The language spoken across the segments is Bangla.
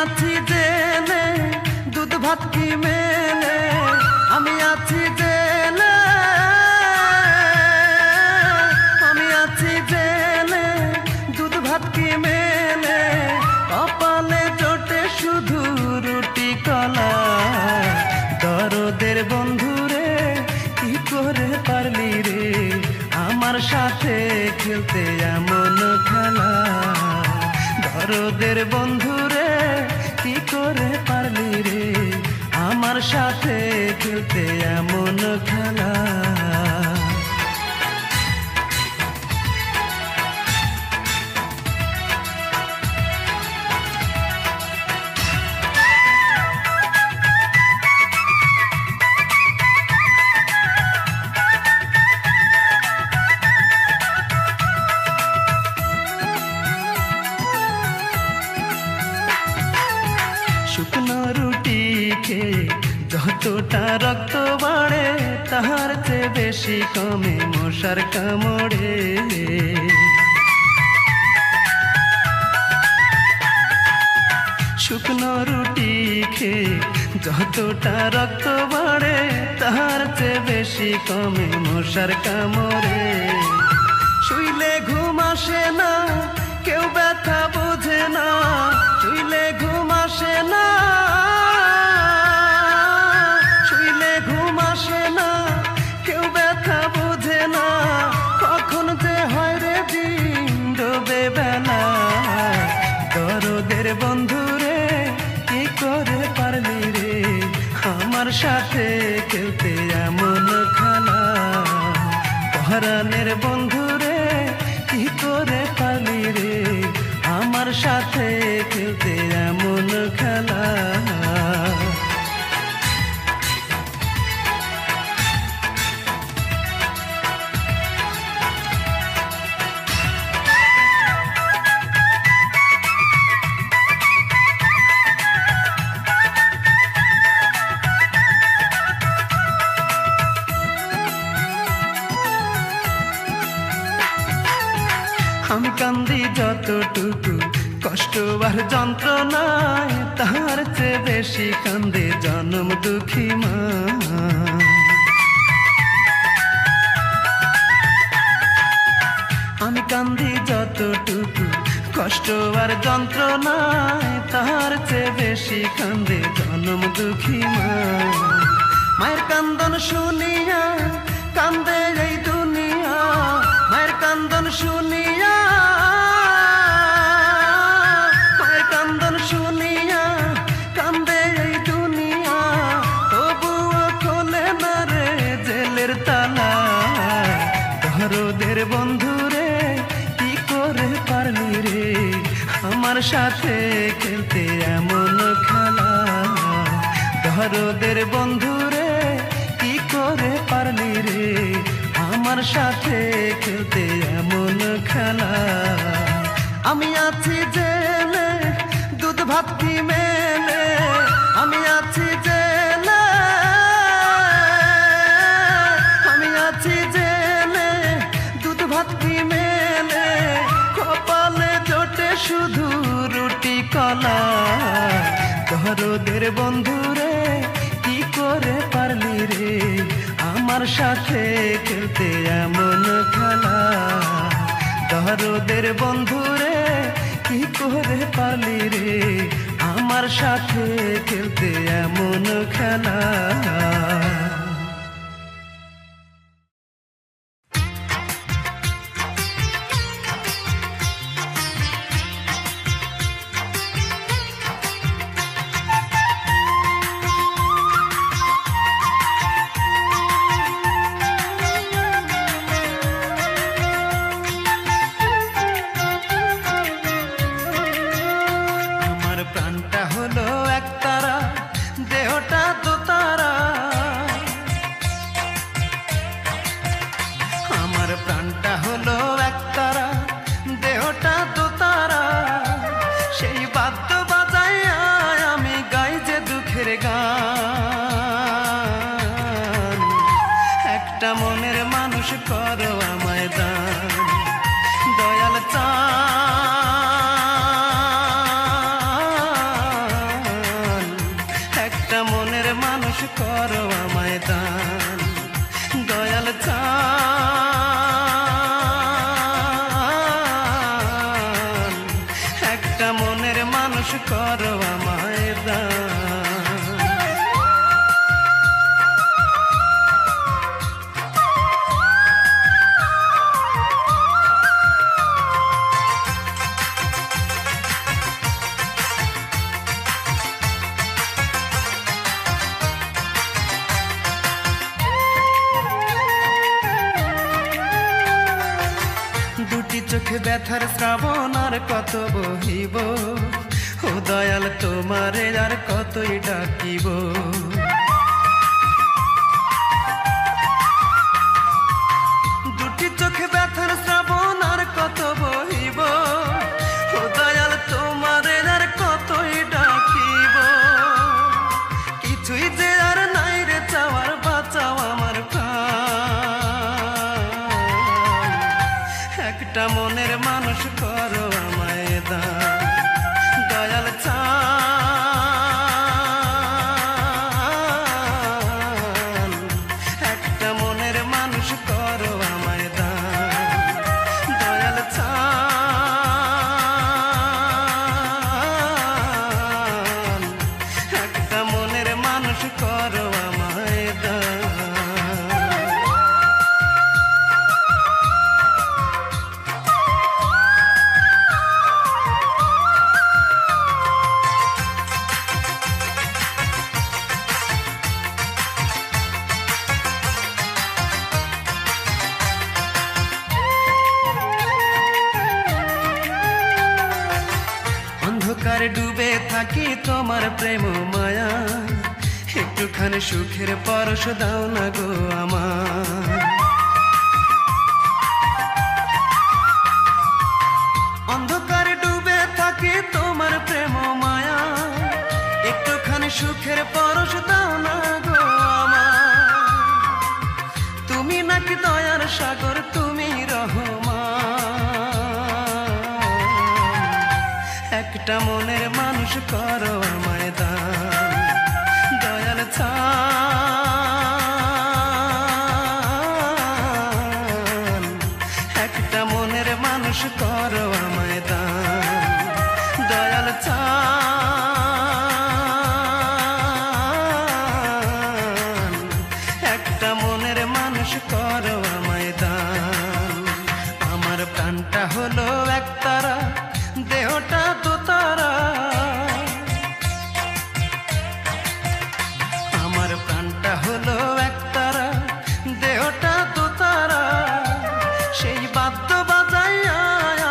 আছি জেলে দুধ ভাত কি মেলে, আমি আছি জেলে, আমি আছি জেলে দুধ ভাত কি মেলে, কপালে জোটে শুধু রুটি কলা। দরদের বন্ধুরে কি করে পারলি রে আমার সাথে খেলতে এমন খেলা। দরদের বন্ধুরে কি করে পারলি রে আমার সাথে খেলতে এমন খেলা। শুকনো রুটি খেয়ে যতটা রক্ত বাড়ে তাহার চেয়ে বেশি কমে মশার কামড়ে। শুকনো রুটি খেয়ে যতটা রক্ত বাড়ে তাহার চেয়ে বেশি কমে মশার কামড়ে। শুইলে ঘুম আসে না কেউ ব্যথা বোঝে না, শুইলে ঘুম আসে না, শুইলে ঘুম আসে না কেউ ব্যথা বোঝে না, কখন যে হয় রে দিন ডোবে বেলা। দরদের বন্ধুরে কি করে পারলি রে আমার সাথে খেলতে এমন খেলা। পরাণের বন্ধুরে কি করে পারলি রে আমার সাথে খেলতে এমন খেলা। আমি কান্দি যতটুকু কষ্ট আর যন্ত্রণায় তাহার চেয়ে বেশি কান্দে জনম দুঃখী মা। আমি কান্দি যতটুকু কষ্ট আর যন্ত্রণায় তাহার চেয়ে বেশি কান্দে জনম দুঃখী মা। মায়ের কান্দন শুনিয়া কান্দে এই দুনিয়া, মায়ের কান্দন শুনিয়া, মায়ের কান্দন শুনিয়া কান্দে এই দুনিয়া, তবুও খোলে না রে জেলের তালা। দরদের বন্ধুরে কি করে পারলি রে আমার সাথে খেলতে এমন খেলা। দরদের বন্ধুরে কি করে পারলি রে আমার সাথে খেলতে এমন খেলা। আমি আছি জেলে দুধ ভাত কি মেলে, আমি আছি জেলে, আমি আছি জেলে দুধ ভাত কি মেলে, কপালে জোটে শুধু রুটি কলা। দরদের বন্ধুরে কি করে পারলি রে আমার সাথে খেলতে এমন খেলা। দরদের বন্ধুরে কি করে পারলি রে আমার সাথে খেলতে এমন খেলা। প্রাণটা হলো একতারা, দেহটা দোতারা। আমার প্রাণটা হলো একতারা, দেহটা দোতারা। সেই বাদ্য বাজাইয়া আমি গাই যে দুঃখের গান। একটা মনের মানুষ করো আমায় দান, দয়াল চাঁদ। আমায় দান দয়াল চান একটা মনের মানুষ করো আমায় দান। দুটি চোখে ব্যথার শ্রাবণ আর কত বহিব, ও দয়াল তোমারে আর কতই ডাকিব। দুটি চোখে ব্যথার শ্রাবণ আর কত বহিব, ও দয়াল তোমারে আর কতই ডাকিব। কিছুই যে আর নাই রে চাওয়ার, বাঁচাও আমার প্রাণ একটা মনের মানুষ করো আমায় দান দয়াল চান একটা মনের মানুষ করো আমায় দান দয়াল চান একটা মনের মানুষ করো আমায় দান। অন্ধকারে ডুবে থাকি তোমার প্রেম মায়া, একটুখানি সুখের পরশ দাও না গো আমার। অন্ধকারে ডুবে থাকি তোমার প্রেম মায়া, একটুখানি সুখের পরশ দাও না গো আমার। তুমি নাকি দয়ার সাগর, তুমি রহমান একটা মনের মানুষ করো আমায় দান দয়াল চান একটা মনের মানুষ করো আমায় দান দয়াল চান একটা মনের মানুষ করো আমায় দান। আমার প্রাণটা হলো একতারা, দেহটা তো তারা, আমার প্রাণটা হলো একতারা, দেহটা তো তারা। সেই বাদ্য বাজাইয়া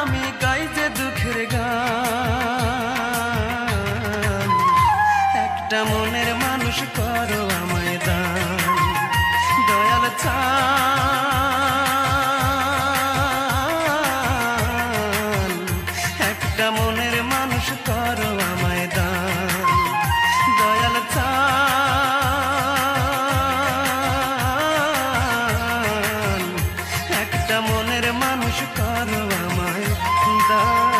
আমি গাই যে দুঃখের গান একটা মনের মানুষ করো আমায় দান দয়াল চান একটা মনের মানুষ করো আমায় দান দয়াল চান একটা মনের মানুষ করো আমায় দান।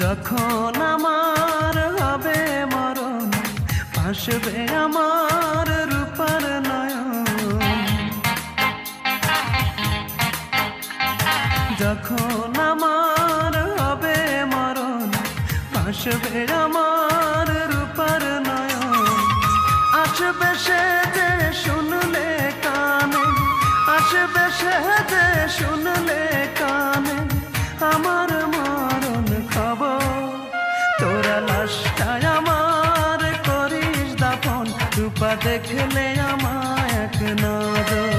যখন আমার হবে মরণ, ভাসবে আমার রূপার নয়ন। যখন আমার হবে মরণ, ভাসবে আমার রূপার নয়ন। আসবে সে যে শুনলে কানে, আসবে সে যে শুনলে কানে আমার মরণ খবর। তোরা লাশটা আমার করিস দাফন, রূপা দেখলে আমায় এক নজর।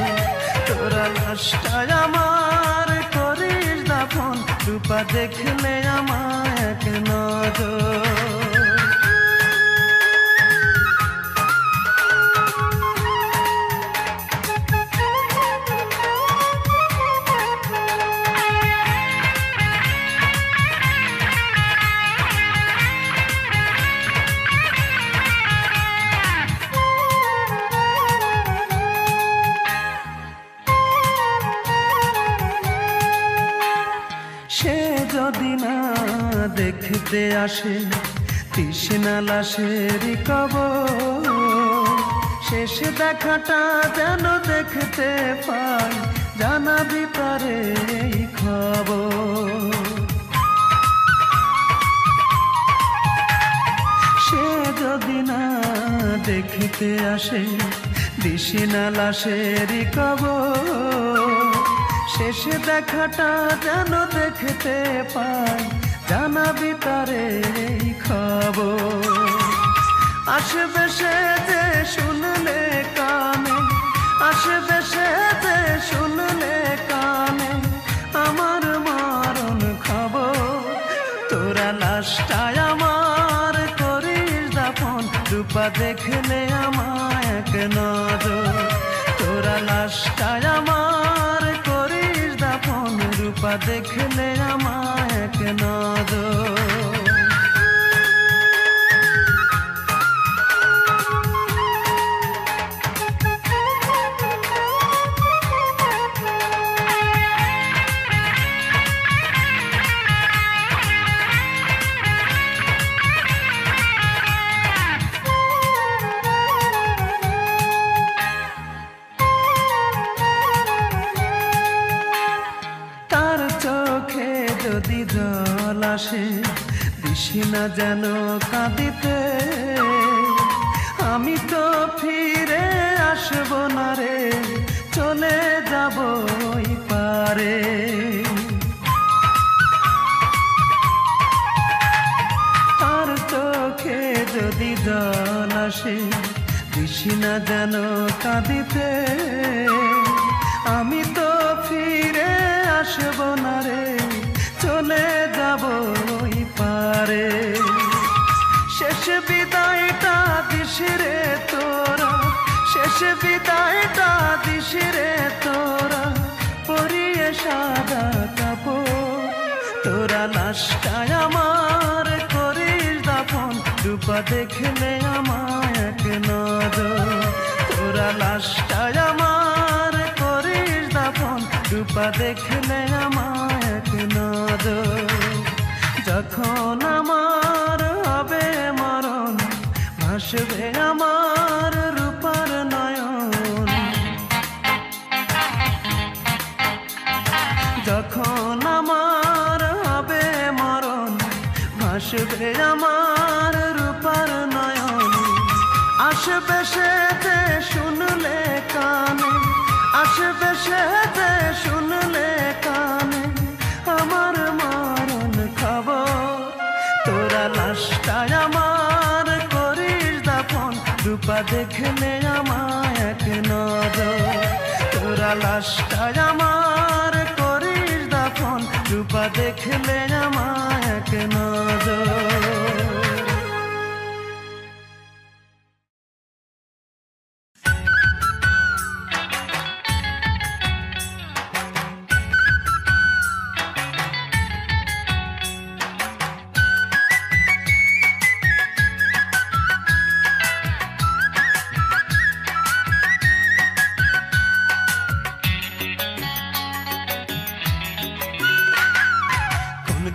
তোরা লাশটা আমার করিস দাফন, রূপা দেখলে আমায় এক নজর। সে যদি না দেখতে আসে তৃষ্ণা লাশের কবর, শেষ দেখাটা যেন দেখতে পাই, জানাবি তারে এই খবর। সে যদি না দেখতে আসে তৃষ্ণা লাশের কবর, শেষ দেখাটা যেন দেখতে পাই, জানাবি তারে এই খবর। আসবে সে যে শুনলে কানে, আসবে সে যে শুনলে কানে আমার মরণ খবর। তোরা লাশটায় আমার করিস দাফন, রূপা দেখলে আমায় এক নজর। তোরা লাশটায় আমার করিস দাফন, রূপা দেখলে আমায় এক নজর। যদি জল আসে দিশি না যেন কাঁদিতে, আমি তো ফিরে আসব না রে, চলে যাব ওই পারে। তার চোখে যদি জল আসে দিশি না যেন কাঁদিতে, আমি তো ফিরে আসব না রে, চলে যাব ওই পারে। শেষ বিদায়টা দিস রে তোরা, শেষ বিদায়টা দিস রে তোরা, পরিয়ে সাদা কাপড়। তোরা লাশটায় আমার করিস দাফন, রূপা দেখলে আমায় এক নজর। তোরা লাশটায় আমার করিস দাফন, রূপা দেখলে আমায় এক নজর। যখন আমার হবে মরণ, ভাসবে আমার রূপার নয়ন। যখন আমার হবে মরণ, ভাসবে আমার রূপার নয়ন। আসবে সে যে শুনলে কানে, আসবে সে যে শুনলে কানে আমার মরণ খবর। তোরা লাশটায় আমার করিস দাফন, রূপা দেখলে আমায় এক নজর। তোরা লাশটায় আমার করিস দাফন, রূপা দেখলে আমায় এক নজর।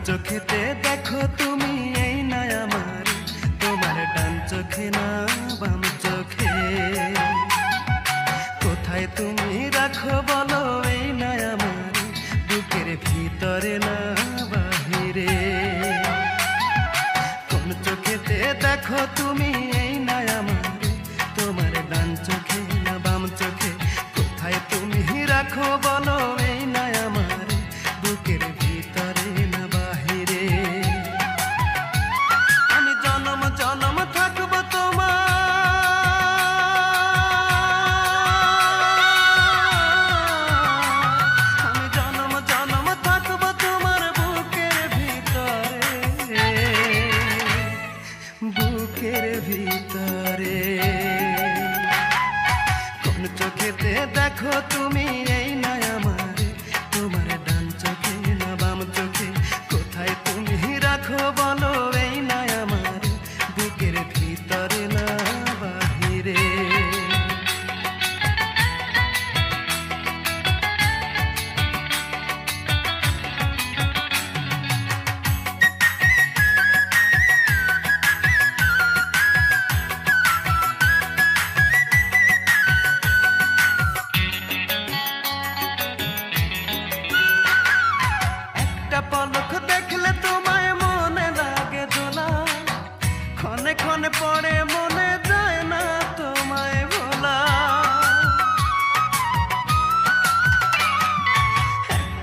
চোখেতে দেখো তুমি এই না আমার, তোমার ডান চোখে না বাম চোখে। কোথায় তুমি রাখো বলো এই না আমার, বুকের ভিতরে না বাহিরে। কোন চোখেতে দেখো তুমি এই না আমার, তোমার ডান চোখে না বাম চোখে। কোথায় তুমি রাখো বলো এই না আমার, বুকের ভিতরে না বাহিরে।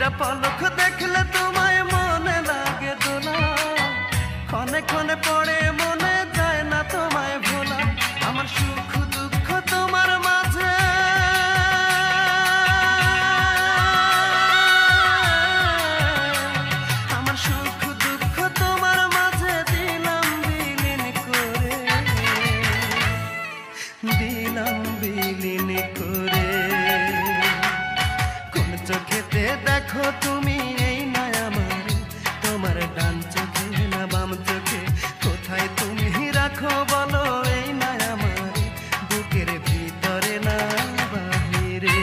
একটা পলক দেখলে তোমায় মনে লাগে দোলা, ক্ষণে ক্ষণে পড়ে মনে যায় না তোমায় ভোলা। আমার সুখ দুঃখ তোমার মাঝে, আমার সুখ দুঃখ তোমার মাঝে দিলাম বিলীন করে, দিলাম বিলীন করে। কোন চোখেতে দেখো তুমি এই না আমার, তোমার ডান চোখে না বাম চোখে, কোথায় তুমি রাখো বলো এই না আমার, বুকের ভিতরে না বাহিরে।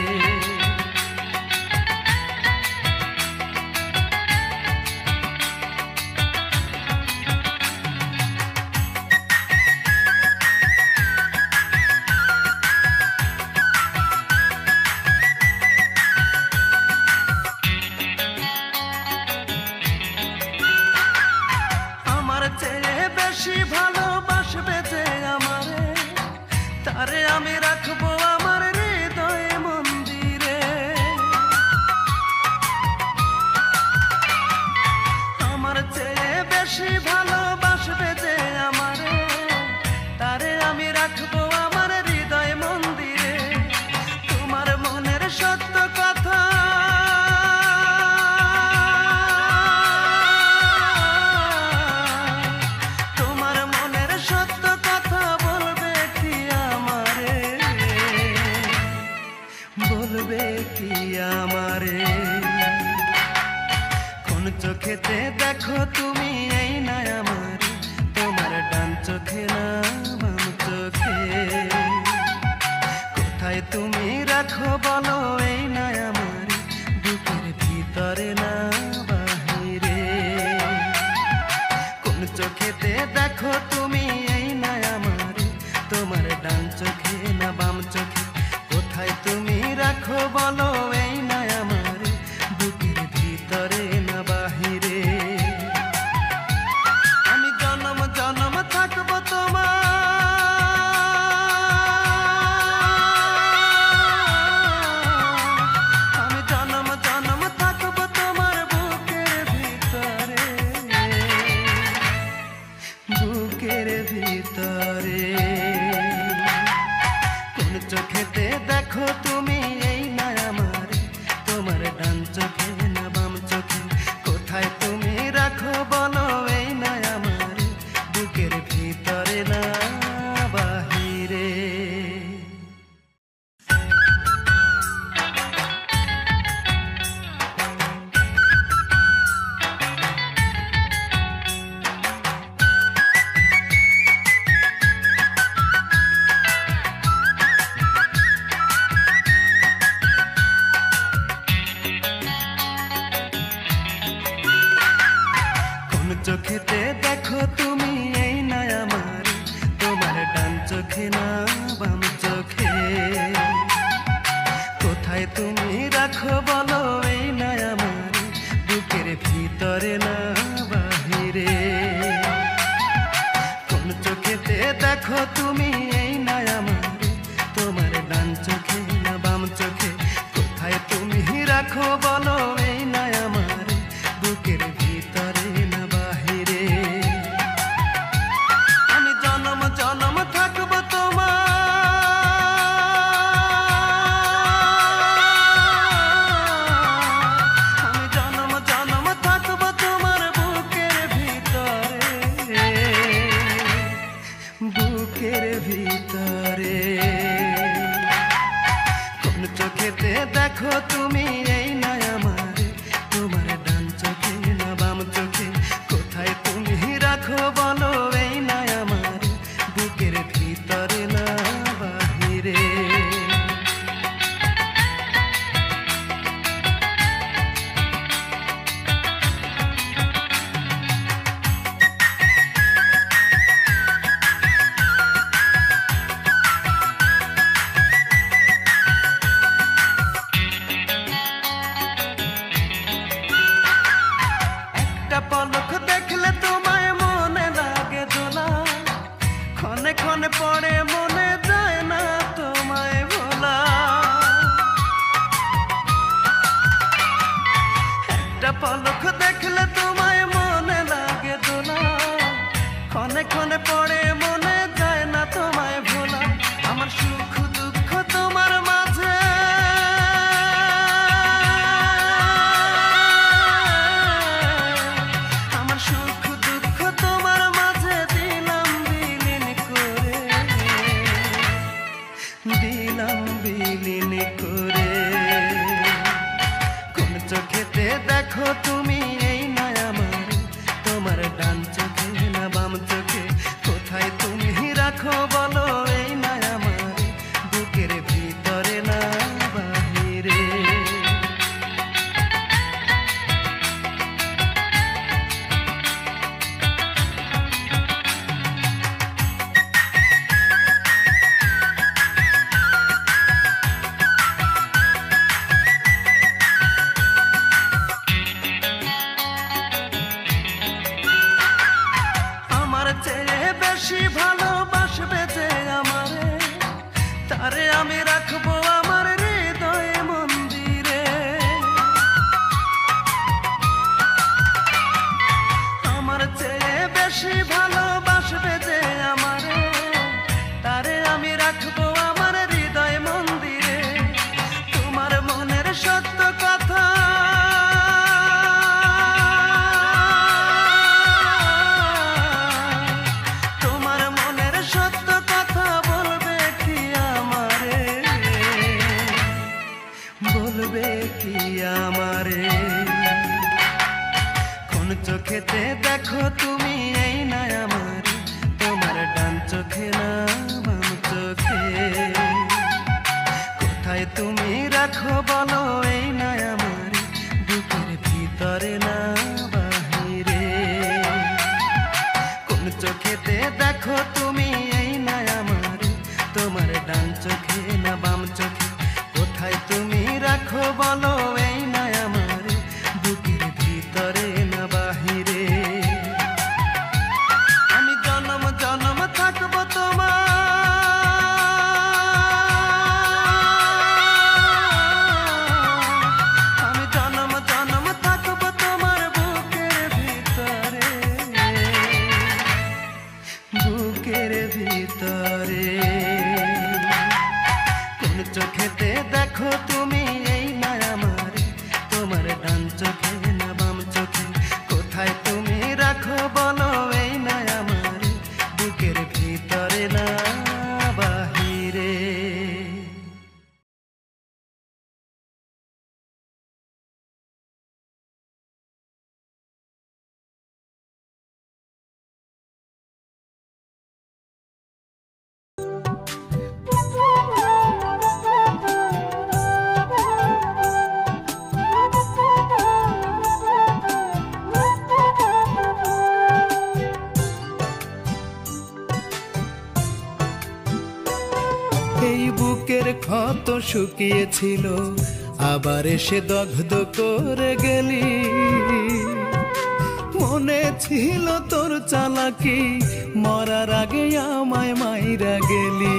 আমার চেয়ে বেশি ভালোবাসবে যে আমারে, তারে আমি রাখবো আমার হৃদয় মন্দিরে। আমার চেয়ে বেশি ভালোবাসবে যে আমারে, তারে আমি রাখবো আমার হৃদয় মন্দিরে। তোমার মনের সত্য কথা বলবে কি আমারে। কোন চোখেতে দেখো তুমি এই না আমার, তোমার ডান চোখে না বাম চোখে, কোথায় তুমি রাখো বলো এই না আমার, বুকের ভিতরে না বাহিরে। কোন চোখেতে দেখো তুমি এই না আমার, তোমার ডান চোখে না বাম চোখে, কোথায় তুমি রাখো বলো এই না আমার, বুকের ভিতরে না বাহিরে। আমি জনম জনম থাকবো তোমার, আমি জনম জনম থাকবো তোমার বুকের ভিতরে, বুকের ভিতরে। কোন চোখেতে দেখো তুমি এই না আমার, তোমার ডান চোখে না বাম চোখে, কোথায় তুমি রাখো বলো এই না আমার, বুকের ভিতরে না বাহিরে। চোখেতে দেখো তুমি এই না আমার, তোমার ডান চোখে না বাম চোখে, কোথায় তুমি রাখো বলো এই না আমার, বুকের ভিতরে না বাহিরে। কোন চোখেতে দেখো তুমি এই না আমার, তোমার ডান চোখে না বাম চোখে, কোথায় তুমি রাখো বলো এই না আমার, বুকের ভিতরে না বাহিরে। পলক দেখলে তোমায় মনে লাগে দোলা, ক্ষণে ক্ষণে পড়ে মনে যায় না তোমায় ভোলা। আমার সুখ দুঃখ তোমার মাঝে, আমার সুখ দুঃখ তোমার মাঝে দিলাম বিলীন করে, দিলাম বিলীন করে। কোন চোখেতে দেখো তুমি এই নয় আমার, তোমার ডান চোখে না বাম চোখে, কোথায় তুমি রাখো বলো এই নয় আমার, বুকের ভিতরে না বাহিরে। চেয়ে বেশি ভালোবাসবে যে আমারে, তারে আমি রাখবো আমার হৃদয় মন্দিরে। আমার চেয়ে বেশি ভালোবাসবে যে আমারে, তারে আমি রাখবো আমার হৃদয় মন্দিরে। তোমার মনের সত্য কথা বলবে কি আমারে। কোন চোখেতে দেখো তুমি এই না আমার, তোমার ডান চোখে না বাম চোখে, কোথায় তুমি রাখো বলো এই না আমার, বুকের ভিতরে না বাহিরে। কোন চোখেতে দেখো তুমি এই না আমার, তোমার ডান চোখে না বাম চোখে, কোথায় তুমি রাখো বলো এই না আমার, বুকের ভিতরে না বাহিরে। আমি জনম জনম থাকবো তোমার, আমি জনম জনম থাকবো তোমার বুকের ভিতরে, বুকের ভিতরে। কোন চোখেতে দেখো তুমি এই না আমার, তোমার ডান চোখে না বাম চোখে, কোথায় তুমি রাখো বলো এই না আমার, বুকের ভিতরে না বাহিরে। এই বুকের ক্ষত শুকিয়েছিল, আবার এসে দগ্ধ করে গেলি। মনে ছিল তোর চালাকি, মরার আগে আমায় মাইরা গেলি।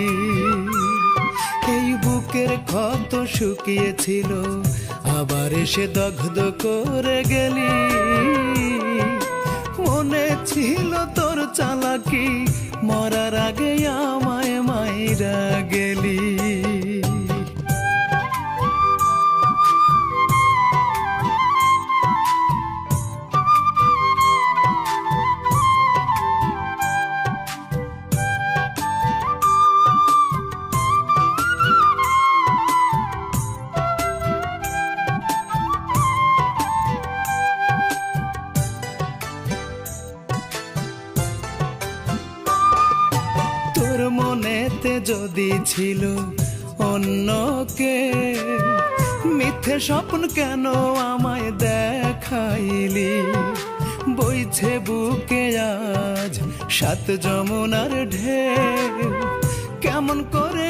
এই বুকের ক্ষত শুকিয়েছিল, আবার এসে দগ্ধ করে গেলি। মনে ছিল তোর চালাকি, মরার আগে আমায় মাইরা গেলি। তোর মনেতে যদি ছিল অন্যকে, মিথ্যে স্বপ্ন কেন আমায় দেখাইলি। বইছে বুকে আজ 7 যমুনার ঢেউ, কেমন করে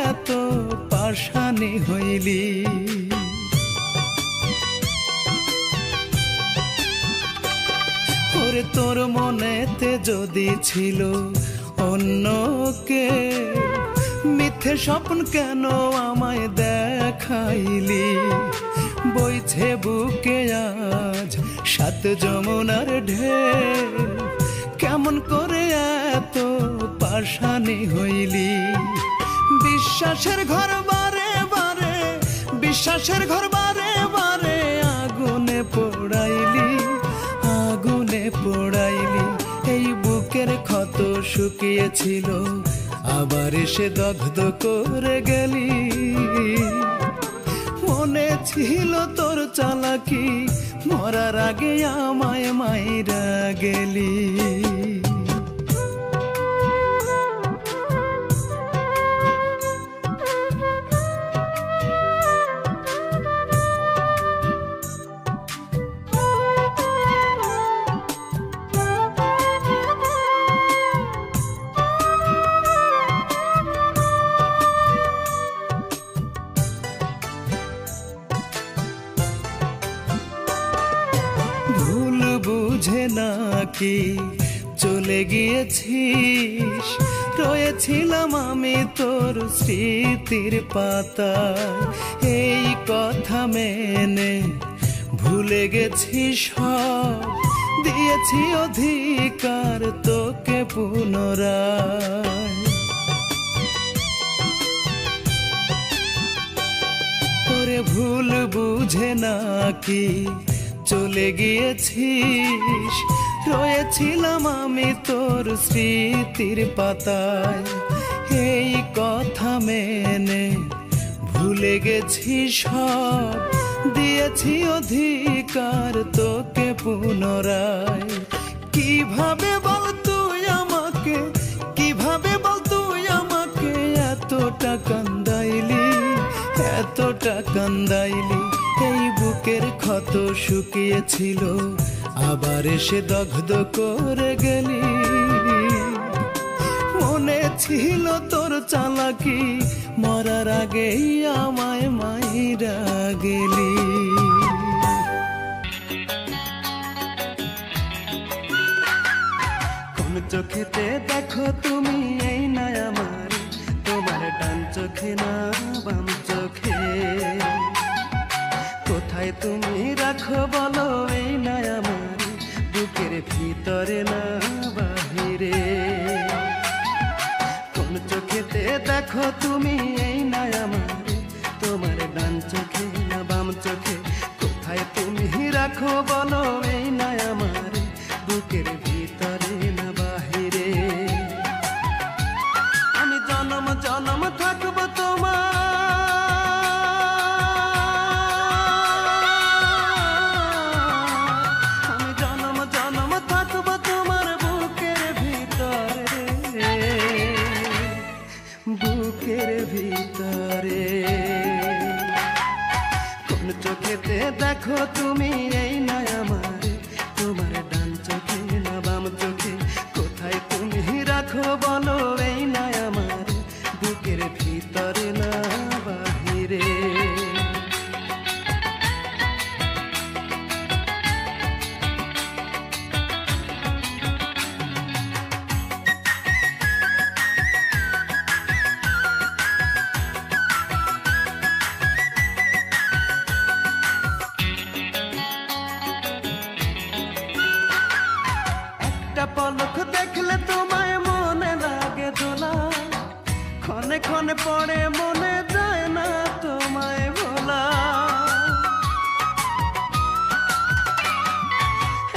এত পাষাণী হইলি। ওরে তোর মনেতে যদি ছিল অন্যকে, মিথ্যে স্বপ্ন কেন আমায় দেখাইলি। বইছে বুকে আজ সাত যমুনার ঢেউ, কেমন করে এত পাষাণী হইলি। বিশ্বাসের ঘর বারে বারে, বিশ্বাসের ঘর বারে বারে আগুনে পোড়াইলি, আগুনে পোড়াইলি। এই বুকের ক্ষত শুকিয়েছিল, আবার এসে দগ্ধ করে গেলি। মনে ছিল তোর চালাকি, মরার আগে আমায় মাইরা গেলি। ভুল বুঝে নাকি চলে গিয়েছিস, রয়েছিলাম আমি তোর স্মৃতির পাতায়। এই কথা মেনে ভুলে গেছি সব, দিয়েছি অধিকার তোকে পুনরায়। তোরে ভুল বুঝে নাকি চলে গিয়েছিস, রয়েছিলাম আমি তোর স্মৃতির পাতায়। এই কথা মেনে ভুলে গেছি সব, দিয়েছি অধিকার তোকে পুনরায়। কিভাবে বল তুই আমাকে, কিভাবে বল তুই আমাকে এতটা কান্দাইলি, এতটা কান্দাইলি। এই বুকের ক্ষত শুকিয়েছিল, আবার এসে দগ্ধ করে গেলি। মনে ছিল তোর চালাকি, মরার আগেই আমায় মাইরা গেলি। কোন চোখেতে দেখো তুমি এই না আমার, তোমার ডান চোখে না বাম চোখে। কোথায় তুমি রাখো বলো এই না আমার, বুকের ভিতরে না বাহিরে। কোন চোখেতে দেখো তুমি এই না আমার, তোমার ডান চোখে না বাম চোখে। কোথায় তুমি রাখো বলো এই না আমার, বুকের ভিতরে না বাহিরে। আমি জনম জনম থাকবো তোমার, বুকের ভিতরে। কোন চোখেতে দেখো তুমি এই না আমার, তোমার ডান চোখে না বাম চোখে। কোথায় তুমি রাখো বলো এই না আমার, বুকের ভিতরে না বাহিরে। একটা পলক দেখলে তোমায় মনে লাগে দোলা, ক্ষণে ক্ষণে পড়ে মনে যায় না তোমায় ভোলা।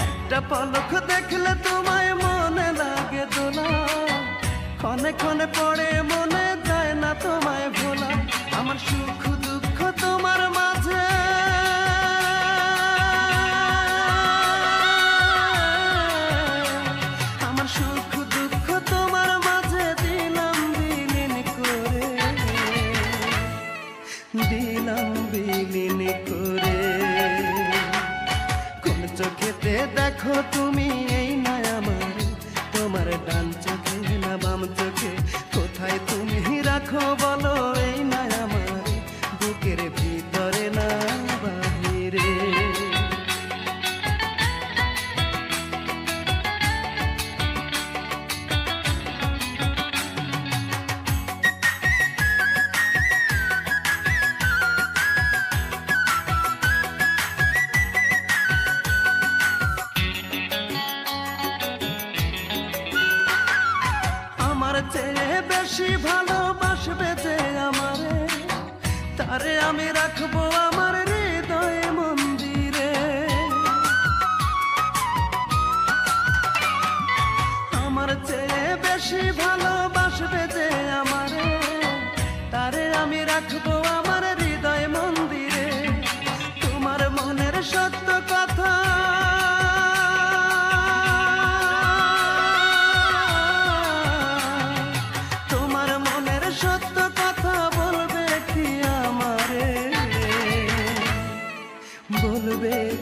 একটা পলক দেখলে তোমায় মনে লাগে দোলা, ক্ষণে ক্ষণে পড়ে মনে যায় না তোমায় ভোলা। আমার সুখ দুঃখ তোমার মাঝে, সুখ দুঃখ তোমার মাঝে দিলাম বিলীন করে, দিলাম বিলীন করে। কোন চোখেতে দেখো তুমি এই না আমার, তোমার ডান চোখে না বাম চোখে। কোথায় তুমি রাখো বলো এই না আমার, বুকের ভিতরে না বাহিরে।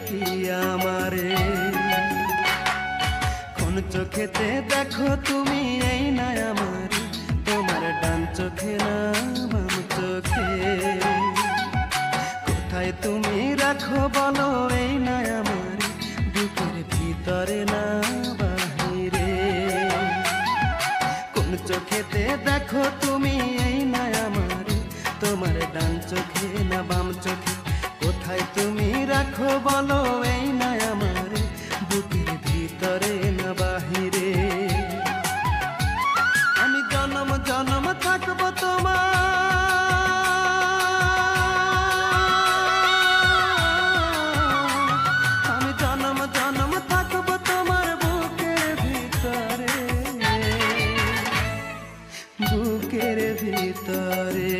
কি আমারে? কোন চোখেতে দেখো তুমি এই না আমারে, তোমার ডান চোখে না বাম চোখে? কোথায় তুমি রাখো বলো এই না আমারে, বুকের ভিতরে না বাহিরে? কোন চোখেতে দেখো তুমি এই না আমারে, তোমার ডান চোখে না বাম চোখে? কোথায় তুমি রাখো বলো এই না আমারে, বুকের ভিতরে না বাহিরে? আমি জনম জনম থাকবো তোমার, আমি জনম জনম থাকবো তোমার বুকের ভিতরে, বুকের ভিতরে।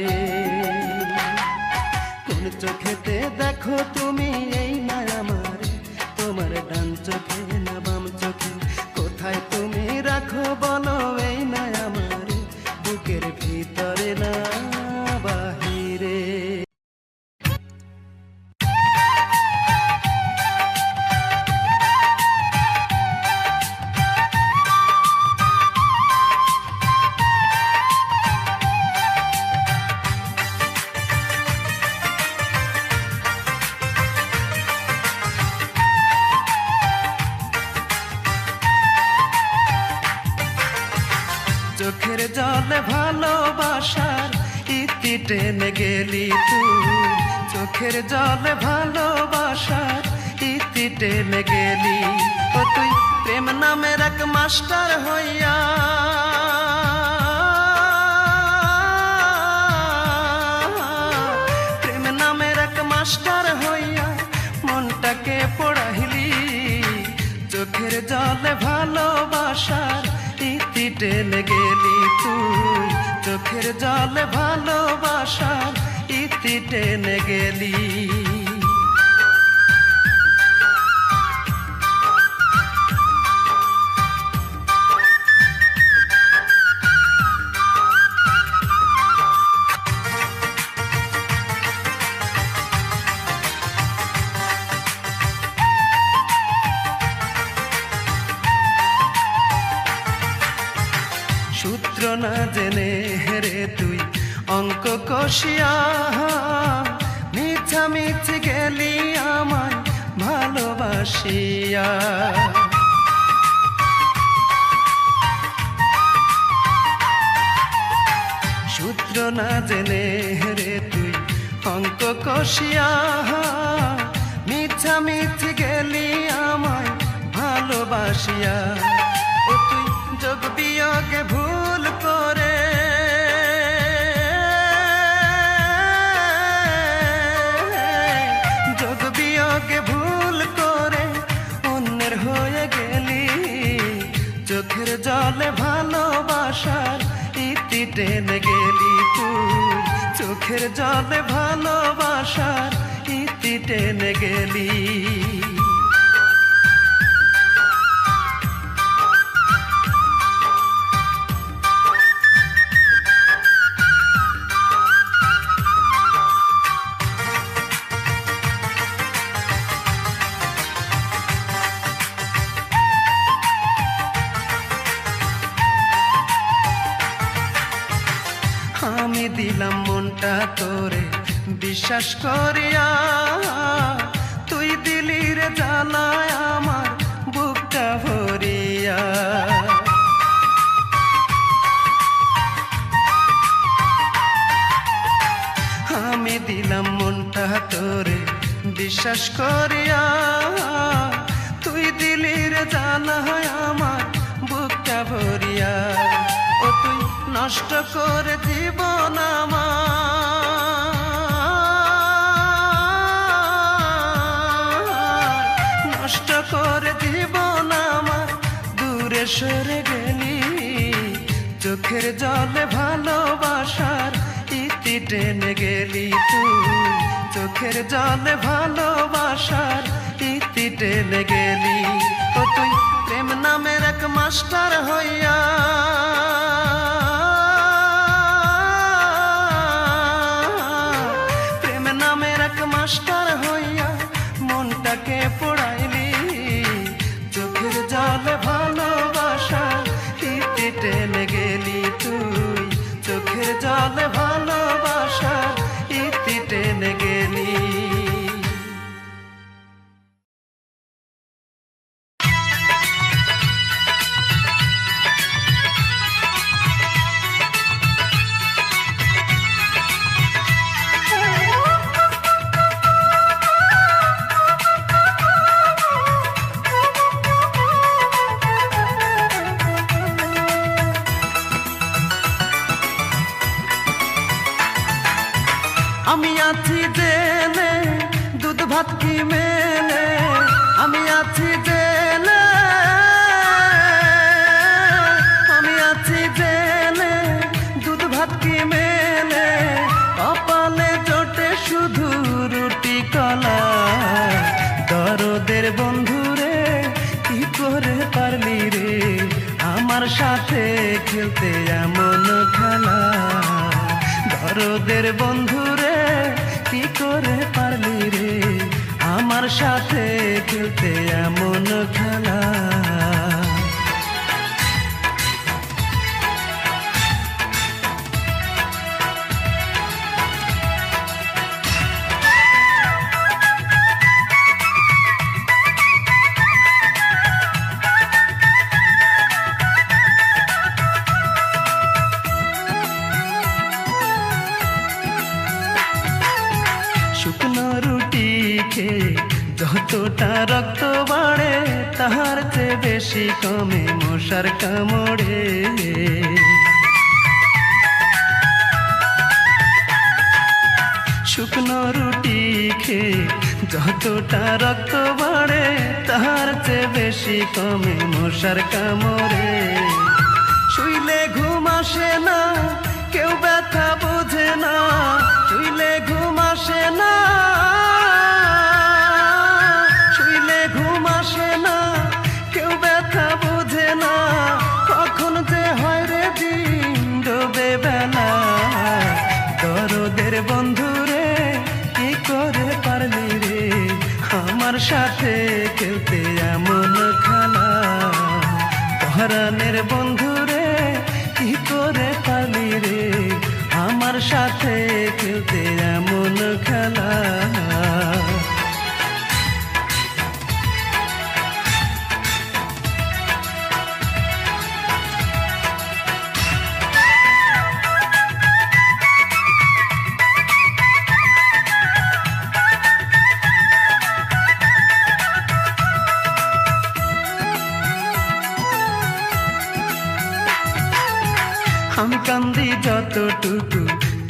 কোন চোখেতে দেখো তুমি এই না আমারে, তোমার ডান চোখে না বাম চোখে? কোথায় তুমি রাখো বলো এই না আমারে, বুকের ভিতরে না বাহিরে? চোখের জলে ভালোবাসার ইতি টেনে গেলি তুই, চোখের জলে ভালোবাসার ইতি টেনে গেলি। ও তুই প্রেম নামের এক মাস্টার হইয়া, প্রেম নামের এক মাস্টার হইয়া মনটাকে পড়াইলি। চোখের জলে ভালোবাসার ইতি টেনে গেলি তুই, চোখের জলে ভালোবাসার ইতি টেনে গেলি। সূত্র না জেনে হেরে তুই অঙ্ক কষিয়া, মিছামিছি গেলি আমায় ভালোবাসিয়া। সূত্র না জেনে হেরে তুই অঙ্ক কষিয়া, মিছামিছি গেলি আমায় ভালোবাসিয়া। ও তুই যোগ বিয়োগে ভুল করে, যোগ বিয়োগে ভুল করে অন্যের হয়ে গেলি। চোখের জলে ভালোবাসার ইতি টেনে গেলি তুই, চোখের জলে ভালোবাসার ইতি টেনে গেলি। আমি দিলাম মনটা তোরে বিশ্বাস করিয়া, তুই দিলি রে জ্বালায় আমার বুকটা ভরিয়া। আমি দিলাম মনটা তোরে বিশ্বাস করিয়া, তুই দিলি রে জ্বালায় আমার বুকটা ভরিয়া। ও তুই নষ্ট করে জীবন আমার, নষ্ট করে জীবন আমার, দূরে সরে গেলি। চোখের জলে ভালোবাসার ইতি টেনে গেলি তুই, চোখের জলে ভালোবাসার ইতি টেনে গেলি। ও তুই প্রেম নামের এক মাস্টার হইয়া, প্রেম নামের এক মাস্টার হইয়া মনটাকে ভাত কি মেলে, আমি আছি জেলে, আমি আছি জেলে, দুধ ভাত কি মেলে, কপালে জোটে শুধু রুটি কলা। দরদের বন্ধুরে কি করে পারলি রে আমার সাথে খেলতে এমন খেলা। দরদের বন্ধুরে কি করে পারলি রে আমার সাথে খেলতে এমন খেলা। শুকনো রুটি খেয়ে যতটা রক্ত বাড়ে, তাহার চেয়ে বেশি কমে মশার কামড়ে। শুকনো রুটি খেয়ে যতটা রক্ত বাড়ে, তাহার চেয়ে বেশি কমে মশার কামড়ে। শুইলে ঘুম আসে না, কেউ ব্যথা বোঝে না, শুইলে ঘুম আসে না, শুইলে ঘুম আসে না, কেউ ব্যথা বোঝে না, কখন যে হয় রে দিন ডোবে বেলা। দরদের বন্ধুরে কি করে পারলি রে আমার সাথে খেলতে এমন খেলা। পরাণের বন্ধুরে কি করে পারলি রে আমার সাথে খেলতে এমন খেলা। আমি কান্দি যতটুকু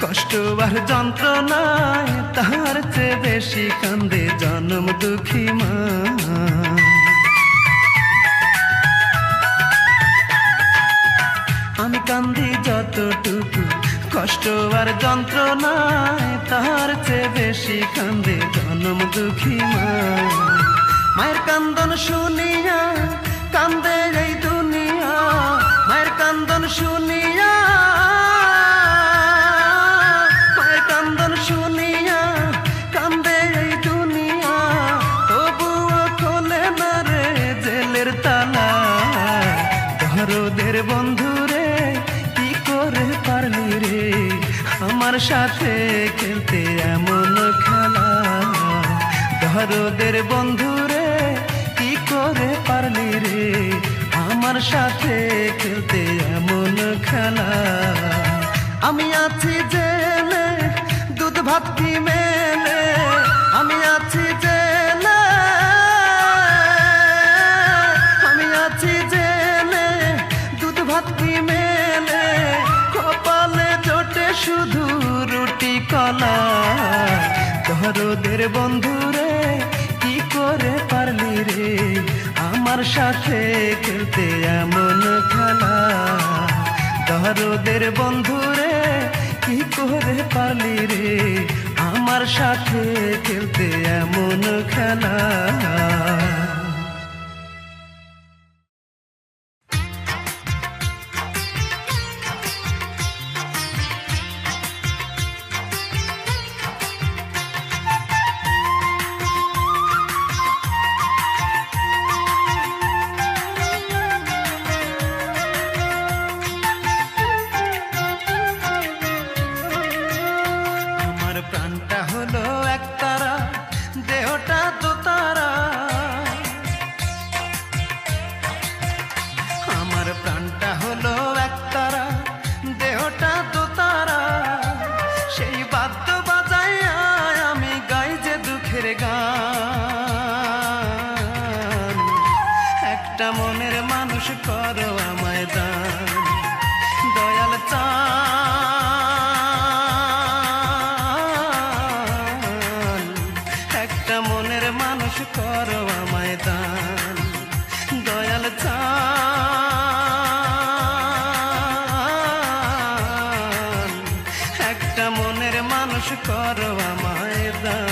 কষ্ট আর যন্ত্রণায়, তাহার চেয়ে বেশি কান্দে জনম দুঃখী মা। আমি কান্দি যতটুকু কষ্ট আর যন্ত্রণায়, তাহার চেয়ে বেশি কান্দে জনম দুঃখী মা। মায়ের কান্দন শুনিয়া কান্দে এই দুনিয়া, মায়ের কান্দন শুনিয়া, মায়ের কান্দন শুনিয়া কান্দে এই দুনিয়া, তবুও খোলে না রে জেলের তালা। দরদের বন্ধুরে কি করে পারলি রে আমার সাথে খেলতে এমন খেলা। দরদের বন্ধুরে কি করে পারলি রে আমার সাথে খেলতে এমন খেলা। আমি আছি জেলে, দুধ ভাত কি মেলে, আমি আছি জেলে, আমি আছি জেলে, দুধ ভাত কি মেলে, কপালে জোটে শুধু রুটি কলা। দরদের বন্ধুরে কি করে পারলি রে আমার সাথে খেলতে এমন খেলা। দরদের বন্ধুরে কি করে পারলি রে আমার সাথে খেলতে এমন খেলা। প্রাণটা হলো একতারা, দেহটা দোতারা। আমার প্রাণটা হলো একতারা, দেহটা দোতারা। সেই বাদ্য বাজাইয়া আমি গাই যে দুঃখের গান। একটা মনের মানুষ করো আমায় দান, দয়াল চান। একটা মন আমায় দান দয়াল চান একটা মনের মানুষ করো আমায় দান।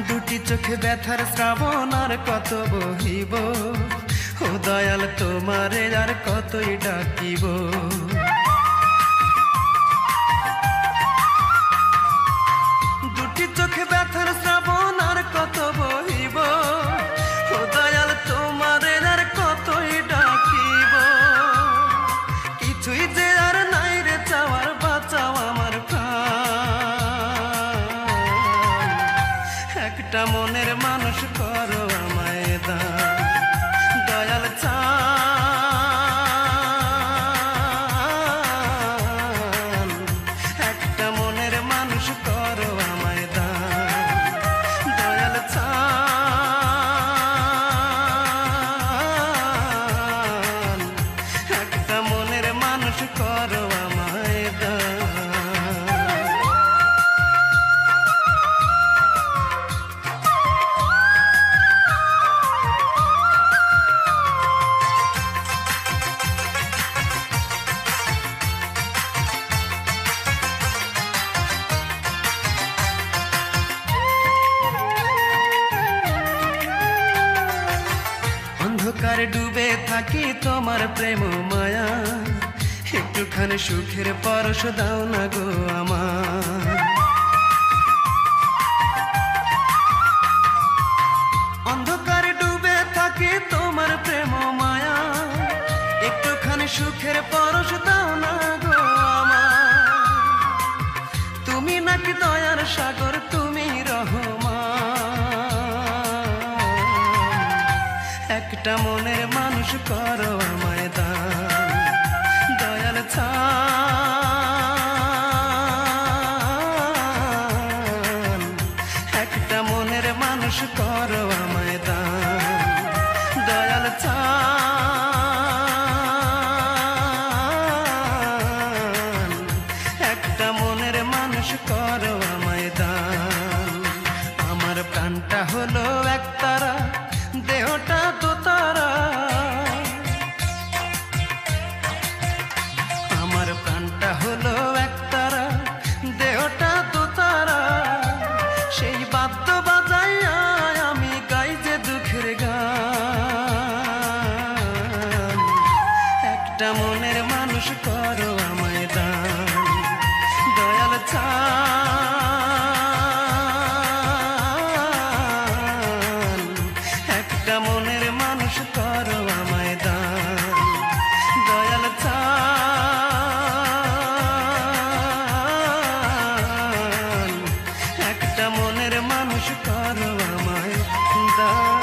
দুটি চোখে ব্যথার শ্রাবণ আর কত বহিব, ও দয়াল তোমারে আর কতই ডাকিব। দুটি চোখে ব্যথার শ্রাবণ আর কত বহিব, ও দয়াল তোমারে আর কতই ডাকিব। কিছুই যে আর নাই রে চাওয়ার, বাঁচাও আমার প্রাণ একটা মনের মানুষ করো আমায় দান দয়াল চান একটা মনের মানুষ করো আমায় দান দয়াল চান একটা মনের মানুষ করো আমায় দান। অন্ধকারে ডুবে থাকি তোমার প্রেম মায়া, একটুখানি সুখের পরশ দাও না গো আমার। অন্ধকারে ডুবে থাকি তোমার প্রেম মায়া, একটুখানি সুখের পরশ দাও না গো আমার। তুমি নাকি দয়ার সাগর, তুমি রহমান একটা মনের মানুষ করো আমায় দান দয়াল চান একটা মনের মানুষ করো আমায় দান দয়াল চান একটা মনের মানুষ করো আমায় দান। আমার প্রাণটা হলো একতারা, দেহটা তো তারা, আমার প্রাণটা হলো একতারা, দেহটা তো তারা। সেই বাদ্য বাজাইয়া আমি গাই যে দুঃখের গান একটা মনের মানুষ করো আমায় দান দয়াল চান একটা মনের মানুষ করো আমায় দান দয়াল চান একটা মনের মানুষ করো আমায় দান।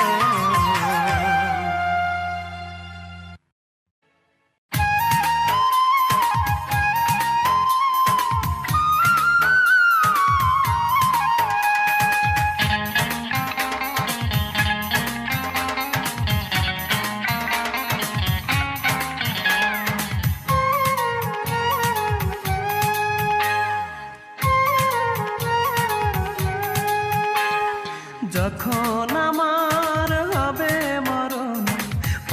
যখন আমার হবে মরণ,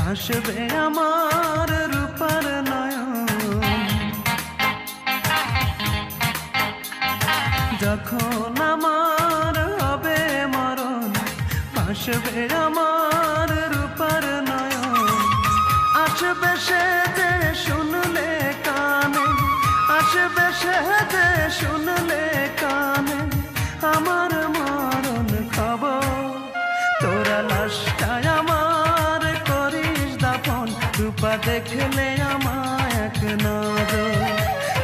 আসবে আমার রূপার নয়ন। যখন আমার হবে মরণ, আসবে আমার রূপার নয়ন। আসবে সে যে শুনলে কানে, আসবে সে যে শুনলে কানে আমার মরণ খবর। তোরা লাশটায় আমার করিস দাফন, রূপা দেখলে আমায় এক নজর।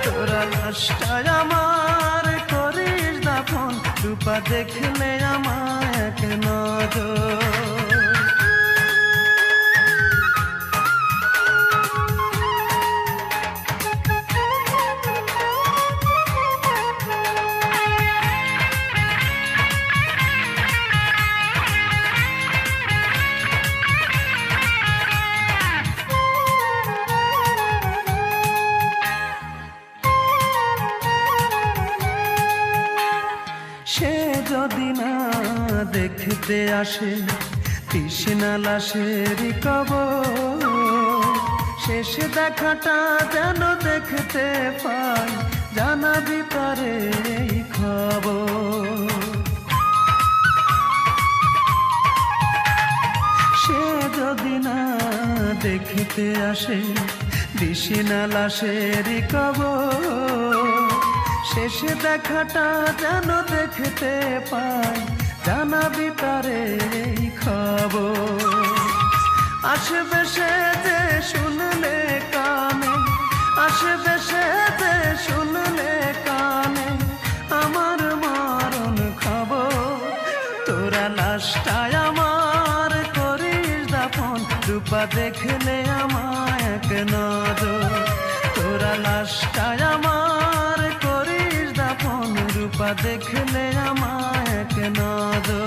তোরা লাশটায় আমার করিস দাফন, রূপা দেখলে আমায় এক নজর। দেখতে আসে তৃষ্ণা লাশের কবর, শেষ দেখাটা যেন দেখতে পাই, জানাবি পারে এই খবর। সে যদি না দেখতে আসে তৃষ্ণা লাশের কবর, শেষ দেখাটা যেন দেখতে পাই, জানাবি তারে এই খবর। আসবে সে যে শুনলে কানে, আসবে সে যে শুনলে কানে আমার মরণ খবর। তোরা লাশটায় আমার করিস দাফন, রূপা দেখলে আমায় এক নজর। তোরা লাশটায় আমার করিস দাফন, রূপা দেখলে আমায় এক নজর।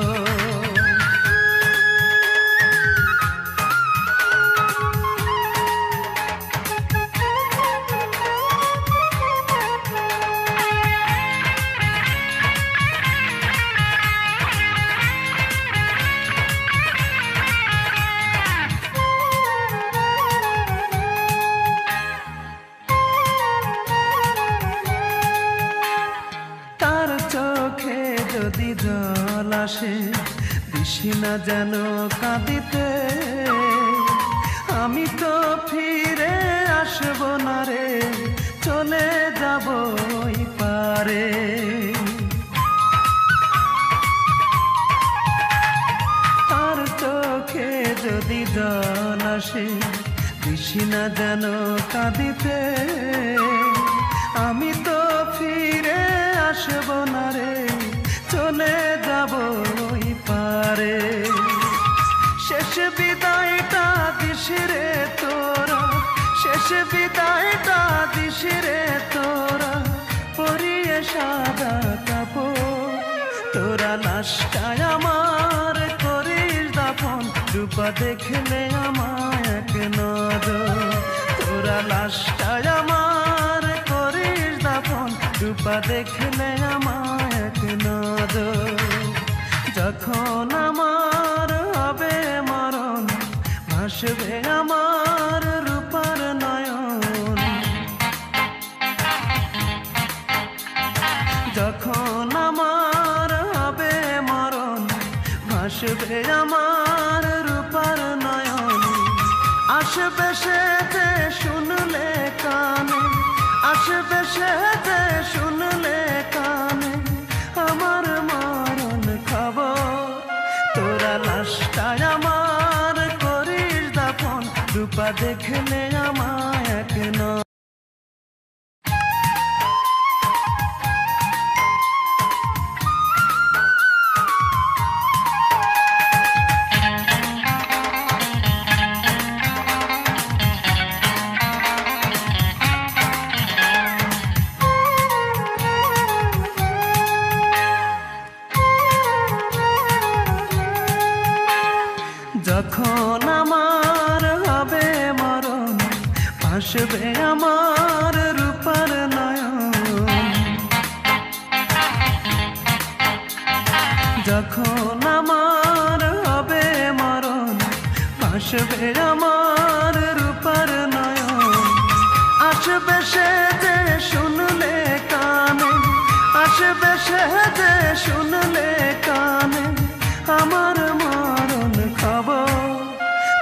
চোখে যদি জল আসে তৃষ্ণা যেন কাঁদিতে, আমি তো ফিরে আসবো না রে, চলে যাব ওই পারে। তার চোখে যদি জল আসে তৃষ্ণা যেন কাঁদিতে, আমি তো ফিরে আসবো না রে, চলে যাব ওই পারে। শেষ বিদায়টা দিস রে তোরা, শেষ বিদায়টা দিস রে তোরা, পরিয়ে সাদা কাপড়। তোরা লাশটায় আমার করিস দাফন, রূপা দেখলে আমায় এক নজর। তোরা লাশটায় আমার করিস দাফন, রূপা দেখলে আমায় এক নজর। যখন আমার হবে মরণ, ভাসবে আমার রূপার নয়ন। যখন আমার হবে মরণ, ভাসবে আমার রূপার নয়ন। আসবে সে যে শুনলে কানে, আসবে সে যে শুনলে কানে আমার মরণ খবর। তোরা লাশটায় আমার করিস দাফন, রূপা দেখলে আমায় এক নজর। যখন আমার হবে মরণ, ভাসবে আমার রূপার নয়ন। যখন আমার হবে মরণ, ভাসবে আমার রূপার নয়ন। আসবে সে যে শুনলে কানে, আসবে সে যে শুনলে কানে আমার মরণ খবর।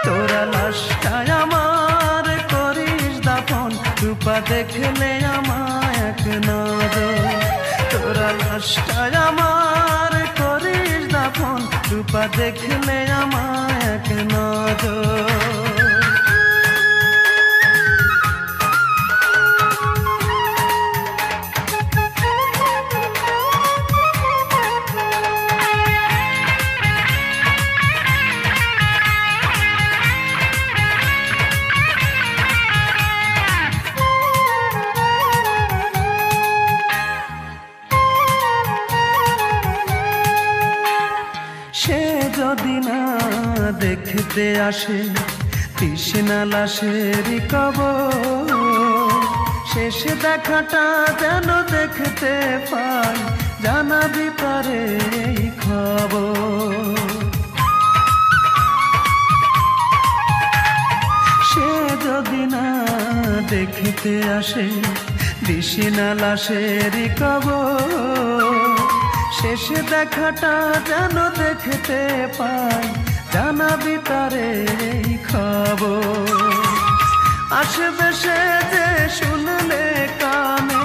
তোরা লাশটায় আমার করিস দাফন, রূপা দেখলে আমায় এক নজর। তোরা লাশটায় আমার করিস দাফন, রূপা দেখলে আমায় এক নজর। সে যদি না দেখতে আসে তৃষ্ণা লাশের কবর, শেষ দেখাটা যেন দেখতে পাই, জানাবি পারে এই খবর। দেখতে আসে দিশিনা লাশের কবর। শেষে দেখাটা যেন দেখতে পাই, জানাবি তারে এই খবর। আসবে সে যে শুনলে কানে,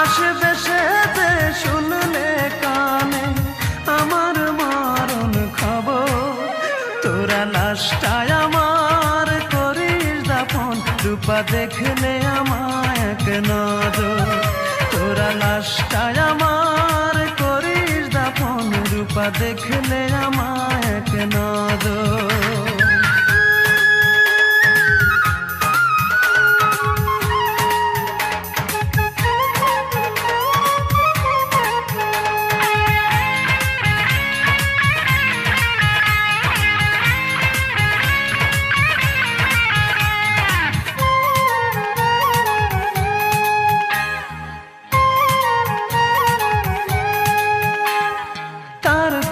আসবে সে যে শুনলে কানে আমার মরণ খবর। তোরা লাশটায় আমার করিস দাফন, রূপা দেখলে আমায় এক নজর। তোরা লাশটায় আমার করিস দাফন, রূপা দেখলে আমায় এক নজর।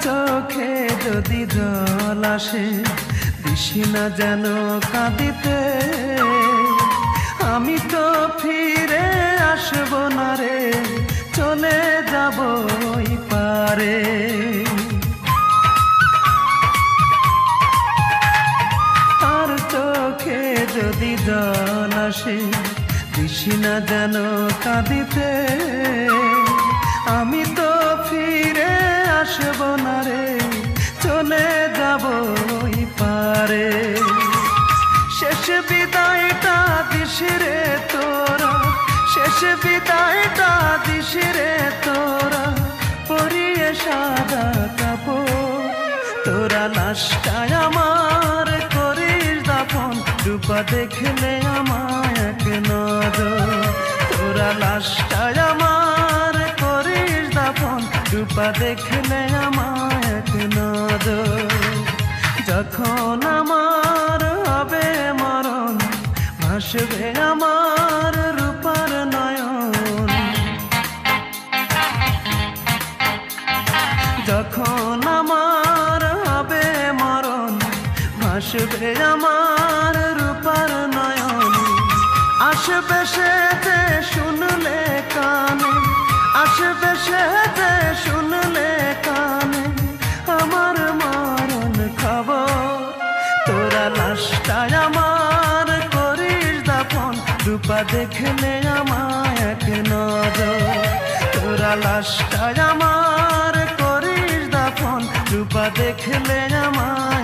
চোখে যদি জল আসে দিশিনা যেন কাঁদিতে, আমি তো ফিরে আসব না রে, চলে যাব ওই পারে। তার চোখে যদি জল আসে দিশিনা যেন কাঁদিতে, আমি তো ফিরে আসব না রে, চলে যাব ওই পারে। শেষ বিদায়টা দিস রে তোরা, শেষ বিদায়টা দিস রে তোরা, পরিয়ে সাদা কাপড়। তোরা লাশটায় আমার করিস দাফন, রূপা দেখলে আমায় এক নজর। তোরা লাশটায় আমার করিস দাফন, রূপা দেখলে আমায় এক নজর। যখন আমার হবে মরণ, ভাসবে আমার রূপার নয়ন। যখন আমার হবে মরণ, ভাসবে আমার রূপার নয়ন। আসবে সে যে শুনলে কানে, আসবে সে যে শুনলে কানে আমার মরণ খবর। তোরা লাশটায় আমার করিস দাফন, রূপা দেখলে আমায় এক নজর। তোরা লাশটায় আমার করিস দাফন, রূপা দেখলে আমায়